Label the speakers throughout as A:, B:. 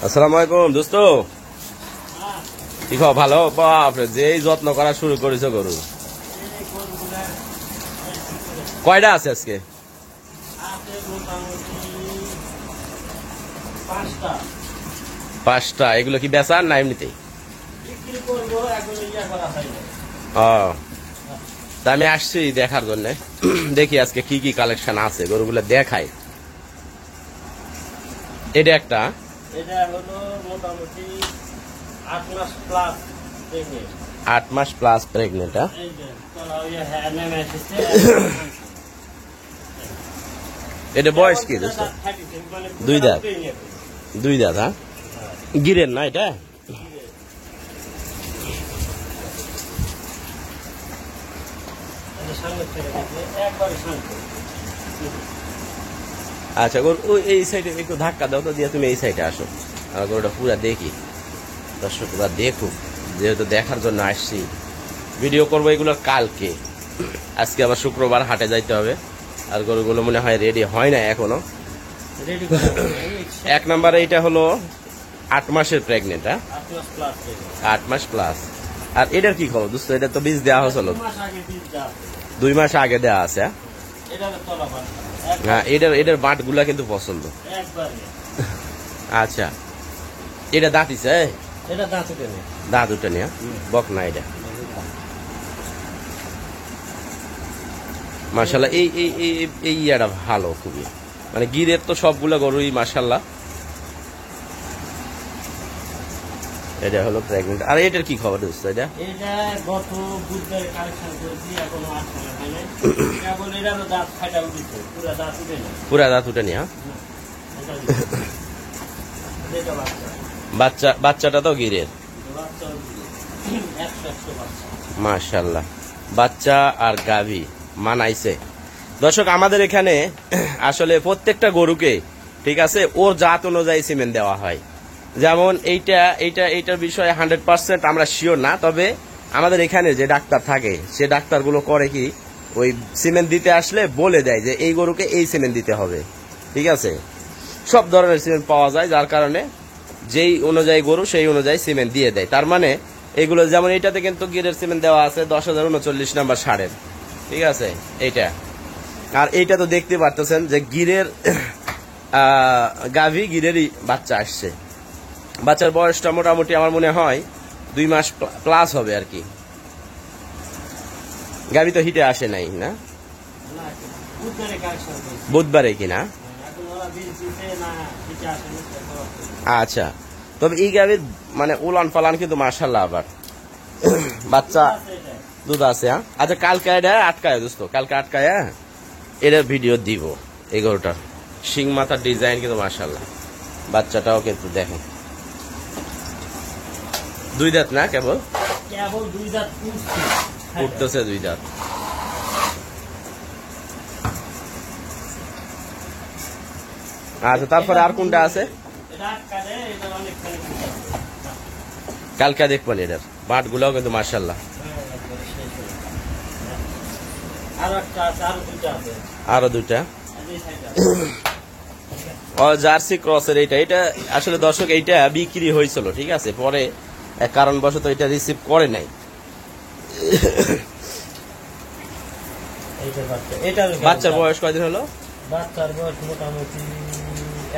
A: আসসালামু আলাইকুম দোস্ত, কি খবর? ভালো? বাপরে, যেই যত্ন করা শুরু করেছো গরু। কয়টা আছে আজকে? পাঁচটা। এগুলো কি বেচার না এমনিতেই? তা আমি আসছি দেখার জন্য। দেখি আজকে কি কি কালেকশন আছে, গরুগুলো দেখাই। এটা একটা,
B: এটা হলো মোটামুটি 8 মাস প্লাস প্রেগনেন্ট।
A: 8 মাস প্লাস প্রেগনেন্ট।
B: এই যে তোলা ওই হ্যাঁ নেমে এসেছে।
A: এটা বয়স কি দোস্ত? দুই দাঁত। দুই দাঁত, হ্যাঁ? গিরের না এটা? আচ্ছা, ওই এই সাইডে একটু ধাক্কা দাও তো, দিয়ে তুমি এই সাইডে আসো, আমার গরুটা পুরা দেখি। দর্শকরা দেখুক, যেহেতু দেখার জন্য আসছি। ভিডিও করবো এগুলোর কালকে। আজকে আবার শুক্রবার হাটে যাইতে হবে, আর গরুগুলো মনে হয় রেডি হয় না এখনো। এক নম্বরে এটা হলো 8 মাসের প্রেগনেন্ট। 8 মাস প্লাস। আর এটার কি খবর দোস্ত? এটা তো বীজ দেওয়া হয়েছিল 2 মাস আগে দেওয়া আছে। হ্যাঁ, এটার বাট গুলা কিন্তু পছন্দ। আচ্ছা, এটা দাঁতিছে? দাঁত উঠে নিয়ে বক না এটা। মাশাল্লাহ, এই ইয়াটা ভালো খুবই, মানে গিরের তো সবগুলো গরুই মাশাল্লাহ। এটা হলো প্রেগনেন্ট। আর এটার কি খবর দোস্ত? এটা
B: গত বুধবারে কালেকশন করেছি, এখনো আসছে না। কেবল এটারও দাঁত ফাটা উঠেছে, পুরা দাঁত উঠে না।
A: পুরা দাঁত উঠে নিয়ে। বাচ্চাটা তো গিরের মাশাল্লাহ। বাচ্চা আর গাভী মানাইছে। দর্শক, আমাদের এখানে আসলে প্রত্যেকটা গরুকে, ঠিক আছে, ওর জাত অনুযায়ী সিমেন্ট দেওয়া হয়। যেমন এইটার বিষয়ে 100% আমরা শিওর না, তবে আমাদের এখানে যে ডাক্তার থাকে, সে ডাক্তারগুলো করে কি, ওই সিমেন্ট দিতে আসলে বলে দেয় যে এই গরুকে এই সিমেন্ট দিতে হবে। ঠিক আছে, সব ধরনের সিমেন্ট পাওয়া যায়, যার কারণে যেই অনুযায়ী গরু সেই অনুযায়ী সিমেন্ট দিয়ে দেয়। তার মানে এগুলো, যেমন এইটাতে কিন্তু গিরের সিমেন্ট দেওয়া আছে 10,039 নাম্বার সারের। ঠিক আছে, এইটা। আর এইটা তো দেখতে পারতেছেন যে গিরের গাভী, গিরেরই বাচ্চা আসছে। বাচ্চার বয়সটা মোটামুটি আমার মনে হয় 2 মাস প্লাস হবে আর কি। গাভী তো হিটে আসে নাই না? বুধবারে কিনা? আচ্ছা, তবে এই গাভীর মানে উলান পালান কিন্তু মাশাল্লাহ। আবার বাচ্চা দুধ আছে। আচ্ছা, কালকে এটা আটকায় দোস্ত, কালকে আটকায় এর ভিডিও দিব। এই গরুটার শিং মাথার ডিজাইন কিন্তু মাশাল্লাহ। বাচ্চাটাও কিন্তু দেখেন, 2 দাঁত না? কেবল
B: 2 দাঁত
A: উঠতেছে, 2 দাঁত। আচ্ছা, তারপরে আর কোনটা আছে? কালকে দেখবেন এটার বাট গুলাও কিন্তু মাশাল্লাহ। আরো 2টা জার্সি ক্রসের। এটা আসলে দর্শক, এইটা বিক্রি হয়েছিল, ঠিক আছে, পরে এক কারণবশত এটা রিসিভ করে নাই। বাচ্চার বয়স কয়দিন হলো?
B: বাচ্চার বয়স মোটামুটি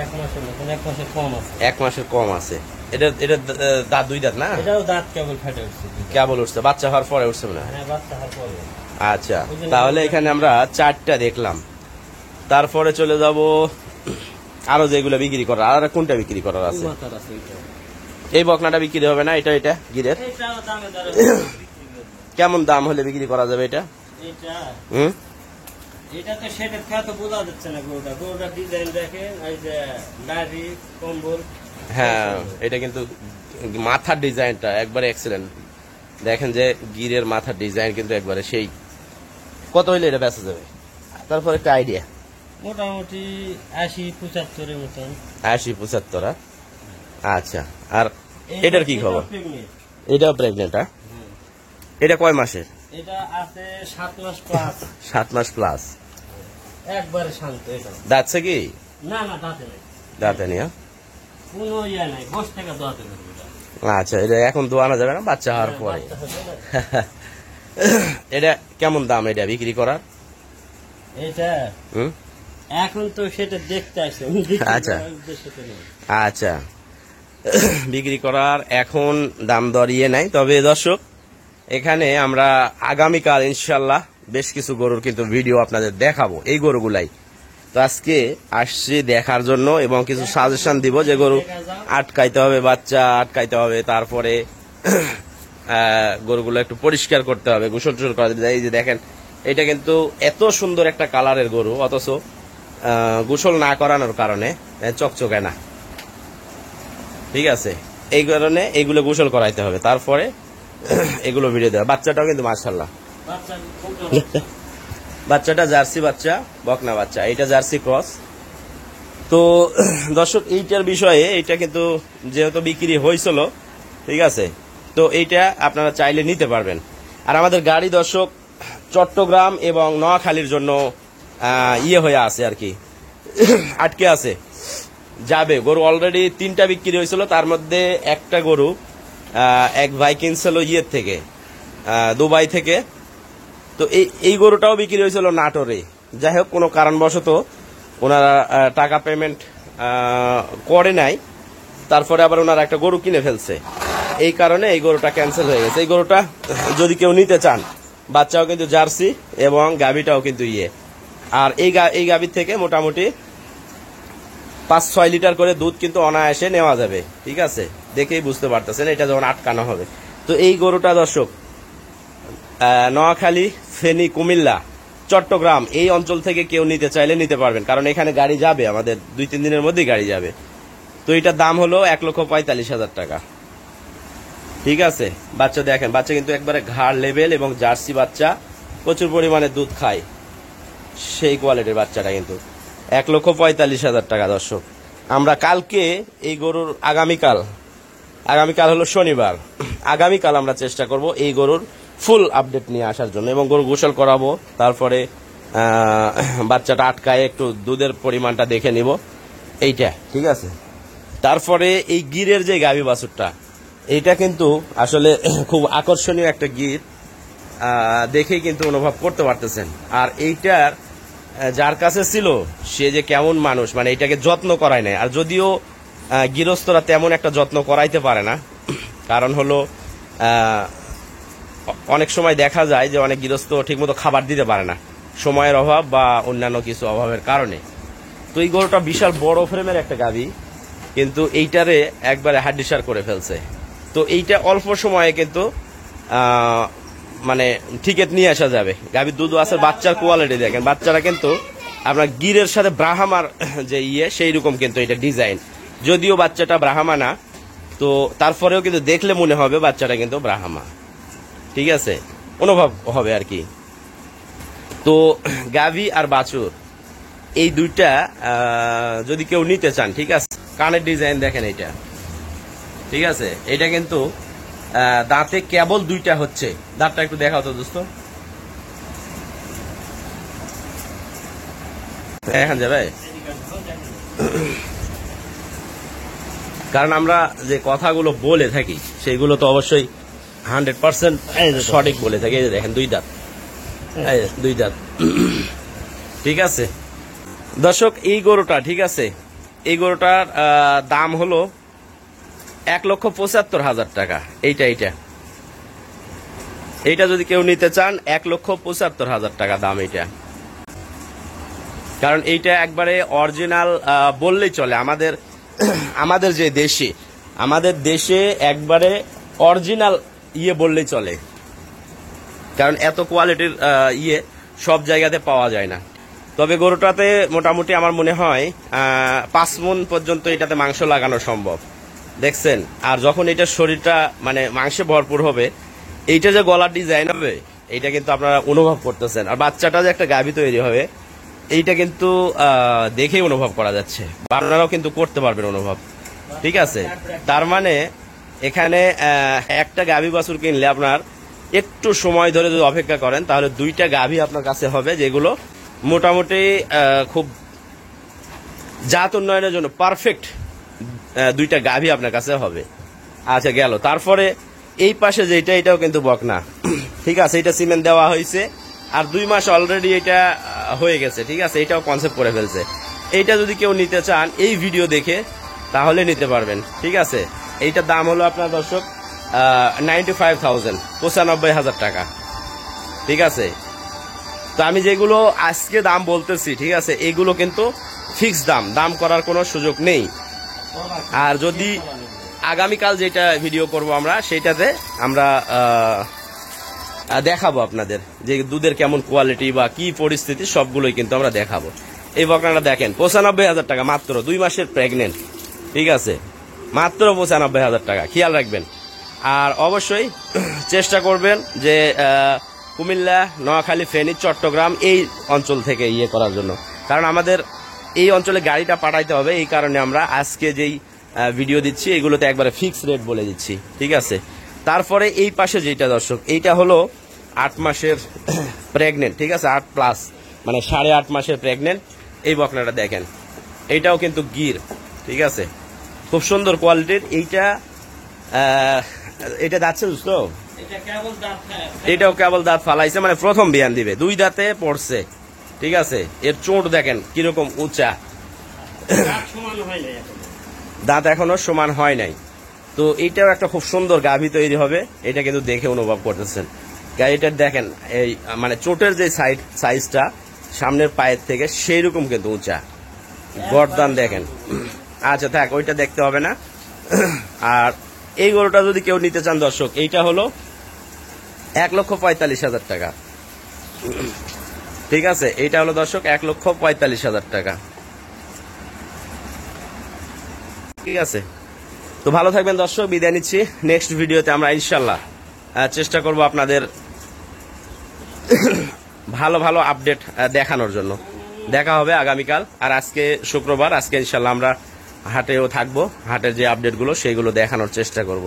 B: 1 মাসের মতন, 1 মাসের কম আছে।
A: 1 মাসের কম আছে। এটা দাঁত 2 দাঁত না?
B: এটাও দাঁত কেবল ফাটে উঠছে।
A: কেবল উঠছে, বাচ্চা হওয়ার পরে উঠছে না?
B: হ্যাঁ, বাচ্চা হওয়ার পরে।
A: আচ্ছা, তাহলে এখানে আমরা 4টা দেখলাম। তারপরে চলে যাব আরো যেগুলো বিক্রি করার। আর কোনটা বিক্রি করার আছে? এই বকনাটা বিক্রি হবে না? এটা গিরের কেমন দাম হলে বিক্রি করা যাবে এটা?
B: এটা তো সেটা তো বোঝা যাচ্ছে না। গরুটা ডিজাইন দেখেন, এই যে দাড়ি, কম্বল।
A: হ্যাঁ, এটা কিন্তু মাথার ডিজাইনটা একবারে এক্সেলেন্ট। দেখেন যে গিরের মাথার ডিজাইন কিন্তু একবারে সেই। কত হইলে এটা বেচা যাবে? তারপর একটা আইডিয়া।
B: মোটামুটি 80-75 এর মতন।
A: 80-75। আচ্ছা, আর এটার কি খবর? এটাও প্রেগনেন্ট? এটা কয় মাসের?
B: এটা আছে 7 মাস প্লাস।
A: 7 মাস প্লাস।
B: একবারে শান্ত। এটা
A: দাঁতছে কি?
B: না, দাঁতে নেই।
A: দাঁতে নেই।
B: কোনো ইয়ে নাই, বসে থেকে দোয়াতে পারবে এটা।
A: আচ্ছা, এটা এখন দোয়ানো যাবে না বাচ্চা হওয়ার পরে।
B: বাচ্চা হবে না।
A: এটা কেমন দাম এটা বিক্রি করার?
B: এটা
A: হুম?
B: এখন তো সেটা দেখতে আসছে,
A: আচ্ছা। আচ্ছা, বিক্রি করার এখন দাম দর ইয়ে নাই। তবে দর্শক, এখানে আমরা আগামীকাল ইনশাল্লাহ বেশ কিছু গরুর কিন্তু ভিডিও আপনাদের দেখাবো, এই গরুগুলাই। তো আজকে আসছি দেখার জন্য এবং কিছু সাজেশন দিব যে গরু আটকাইতে হবে, বাচ্চা আটকাইতে হবে, তারপরে গরুগুলো একটু পরিষ্কার করতে হবে, গোসল টোসল করা যায়। এই যে দেখেন, এটা কিন্তু এত সুন্দর একটা কালারের গরু, অথচ গোসল না করানোর কারণে চকচকে না। ঠিক আছে, এই কারণে এইগুলো গোসল করাইতে হবে, তারপরে এগুলো ভিডিও দেওয়া। বাচ্চাটাও কিন্তু মাশাআল্লাহ,
B: বাচ্চা খুব ভালো।
A: বাচ্চাটা জার্সি বাচ্চা, বকনা বাচ্চা, এটা জার্সি ক্রস। তো দর্শক, এইটার বিষয়ে, এইটা কিন্তু যেহেতু বিক্রি হয়েছিল, ঠিক আছে, তো এইটা আপনারা চাইলে নিতে পারবেন। আর আমাদের গাড়ি দর্শক চট্টগ্রাম এবং নোয়াখালীর জন্য ইয়ে হয়ে আছে আর কি, আটকে আছে, যাবে। গরু অলরেডি 3টা বিক্রি হয়েছিল, তার মধ্যে একটা গরু এক ভাই কিনছিল ইয়ের থেকে, দুবাই থেকে। তো এই গরুটাও বিক্রি হয়েছিল নাটোরে। যাই হোক, কোনো কারণবশত ওনারা টাকা পেমেন্ট করে নাই, তারপরে আবার ওনারা একটা গরু কিনে ফেলছে, এই কারণে এই গরুটা ক্যান্সেল হয়ে গেছে। এই গরুটা যদি কেউ নিতে চান, বাচ্চাও কিন্তু জার্সি এবং গাভীটাও কিন্তু ইয়ে। আর এই গাভীর থেকে মোটামুটি 5-6 লিটার করে দুধ কিন্তু অনায়াসে নেওয়া যাবে। ঠিক আছে, দেখেই বুঝতে পারতেছেন এটা যখন আটকানো হবে। তো এই গরুটা দর্শক নোয়াখালী, ফেনী, কুমিল্লা, চট্টগ্রাম এই অঞ্চল থেকে কেউ নিতে চাইলে নিতে পারবেন, কারণ এখানে গাড়ি যাবে, আমাদের 2-3 দিনের মধ্যেই গাড়ি যাবে। তো এটার দাম হলো 1,45,000 টাকা। ঠিক আছে, বাচ্চা দেখেন, বাচ্চা কিন্তু একবারে ঘাড় লেভেল এবং জার্সি বাচ্চা, প্রচুর পরিমাণে দুধ খায়, সেই কোয়ালিটির বাচ্চাটা কিন্তু 1,45,000 টাকা। দর্শক, আমরা কালকে এই গরুর আগামীকাল হলো শনিবার, আগামীকাল আমরা চেষ্টা করব এই গরুর ফুল আপডেট নিয়ে আসার জন্য, এবং গরু গোসল করাবো, তারপরে বাচ্চাটা আটকায় একটু দুধের পরিমাণটা দেখে নিব এইটা। ঠিক আছে, তারপরে এই গিরের যে গাভী বাছুরটা, এইটা কিন্তু আসলে খুব আকর্ষণীয় একটা গির, দেখেই কিন্তু অনুভব করতে পারতেছেন। আর এইটার যার কাছে ছিল, সে যে কেমন মানুষ, মানে এটাকে যত্ন করায় নাই। আর যদিও গৃহস্থরা তেমন একটা যত্ন করাইতে পারে না, কারণ হলো অনেক সময় দেখা যায় যে অনেক গৃহস্থ ঠিকমতো খাবার দিতে পারে না, সময়ের অভাব বা অন্যান্য কিছু অভাবের কারণে। তো এই গরুটা বিশাল বড় ফ্রেমের একটা গাভী, কিন্তু এইটারে একবারে হাড্ডিসার করে ফেলছে। তো এইটা অল্প সময়ে কিন্তু মানে ঠিকই নিয়ে আসা যাবে। গাভীর দুধ আছে, বাচ্চার কোয়ালিটি দেখেন, বাচ্চারা কিন্তু আপনার গিরের সাথে ব্রাহ্মার যে সেই রকম কিন্তু এটা ডিজাইন, যদিও বাচ্চাটা ব্রাহ্মা না, তো তারপরেও কিন্তু দেখলে মনে হবে বাচ্চাটা কিন্তু ব্রাহ্মা। ঠিক আছে, অনুভব হবে আর কি। তো গাভী আর বাছুর এই দুইটা যদি কেউ নিতে চান, ঠিক আছে, কানের ডিজাইন দেখেন এইটা। ঠিক আছে, এটা কিন্তু দাঁতে কেবল 2টা হচ্ছে। দাঁতটা একটু দেখাও তো দোস্ত, এখন যাবে, কারণ আমরা যে কথাগুলো বলে থাকি সেইগুলো তো অবশ্যই 100% সঠিক বলে থাকি। এই যে দেখেন 2 দাঁত, 2 দাঁত। ঠিক আছে দর্শক, এই গরুটা, ঠিক আছে, এই গরুটার দাম হলো 1,75,000 টাকা। এইটা যদি কেউ নিতে চান, 1,75,000 টাকা দাম এইটা। কারণ এইটা একবারে অরিজিনাল বললেই চলে। আমাদের যে দেশে, আমাদের দেশে একবারে অরিজিনাল বললেই চলে, কারণ এত কোয়ালিটির সব জায়গাতে পাওয়া যায় না। তবে গরুটাতে মোটামুটি আমার মনে হয় 5 মণ পর্যন্ত এটাতে মাংস লাগানো সম্ভব, দেখছেন। আর যখন এটা শরীরটা মানে মাংসে ভরপুর হবে, এইটা যে গলার ডিজাইন হবে, এইটা কিন্তু আপনারা অনুভব করতেছেন। আর বাচ্চাটা যে একটা গাভী তৈরি হবে, এইটা কিন্তু দেখেই অনুভব করা যাচ্ছে, আপনারাও কিন্তু করতে পারবেন অনুভব। ঠিক আছে, তার মানে এখানে একটা গাভী বাছুর কিনলে আপনার একটু সময় ধরে যদি অপেক্ষা করেন, তাহলে 2টা গাভী আপনার কাছে হবে, যেগুলো মোটামুটি খুব জাত উন্নয়নের জন্য পারফেক্ট দুইটা গাভী আপনার কাছে হবে। আচ্ছা গেল। তারপরে এই পাশে যেটা, এটাও কিন্তু বকনা, ঠিক আছে, এটা সিমেন্ট দেওয়া হয়েছে আর 2 মাস অলরেডি এটা হয়ে গেছে, ঠিক আছে, এটাও কনসেপ্ট করে ফেলছে। এইটা যদি কেউ নিতে চান এই ভিডিও দেখে তাহলে নিতে পারবেন, ঠিক আছে। এইটার দাম হলো আপনার দর্শক 95,000, 95,000 টাকা, ঠিক আছে। তো আমি যেগুলো আজকে দাম বলতেছি, ঠিক আছে, এগুলো কিন্তু ফিক্স দাম, দাম করার কোনো সুযোগ নেই। আর যদি আগামীকাল যেটা ভিডিও করব আমরা, সেটাতে আমরা দেখাবো আপনাদের যে দুধের কেমন কোয়ালিটি বা কি পরিস্থিতি, সবগুলোই কিন্তু আমরা দেখাবো। এই বকনাটা দেখেন 95,000 টাকা মাত্র, 2 মাসের প্রেগনেন্ট, ঠিক আছে, মাত্র 95,000 টাকা, খেয়াল রাখবেন। আর অবশ্যই চেষ্টা করবেন যে কুমিল্লা, নোয়াখালী, ফেনী, চট্টগ্রাম এই অঞ্চল থেকে ইয়ে করার জন্য, কারণ আমাদের এই অঞ্চলে গাড়িটা পাঠাইতে হবে। এই কারণে আমরা আজকে যেই ভিডিও দিচ্ছি এগুলোতে একবারে ফিক্স রেট বলে দিচ্ছি, ঠিক আছে। তারপরে এই পাশে যেটা দর্শক, এইটা হলো 8 মাসের প্রেগনেন্ট, ঠিক আছে, 8+, মানে 8.5 মাসের প্রেগনেন্ট। এই বকনাটা দেখেন, এইটাও কিন্তু গির, ঠিক আছে, খুব সুন্দর কোয়ালিটির। এটা যাচ্ছে বুঝতো,
B: এটা কেবল দাঁত খায়।
A: এটাও কেবল দাঁত ফালাইছে, মানে প্রথম বিয়ান দিবে, 2 দাঁতে পড়ছে, ঠিক আছে। এর চোট দেখেন কিরকম উঁচা,
B: দাঁত সমান হয় নাই এখনো।
A: দাঁত এখনো সমান হয় নাই। তো এইটাও একটা খুব সুন্দর গাভী তৈরি হবে, এটা কিন্তু দেখে অনুভব করতেছেন। গাড়িটার দেখেন এই মানে চোটের যে সাইজটা সামনের পায়ের থেকে সেই রকম কিন্তু উঁচা, গর্দান দেখেন। আচ্ছা থাক, ওইটা দেখতে হবে না। আর এই গরুটা যদি কেউ নিতে চান দর্শক, এইটা হলো 1,45,000 টাকা, ঠিক আছে। এইটা হলো দর্শক 1,45,000 টাকা, ঠিক আছে। তো ভালো থাকবেন দর্শক, বিদায় নিচ্ছি। নেক্সট ভিডিওতে আমরা ইনশাল্লাহ চেষ্টা করব আপনাদের ভালো ভালো আপডেট দেখানোর জন্য। দেখা হবে আগামীকাল। আর আজকে শুক্রবার, আজকে ইনশাল্লাহ আমরা হাটেও থাকবো, হাটের যে আপডেটগুলো সেইগুলো দেখানোর চেষ্টা করব।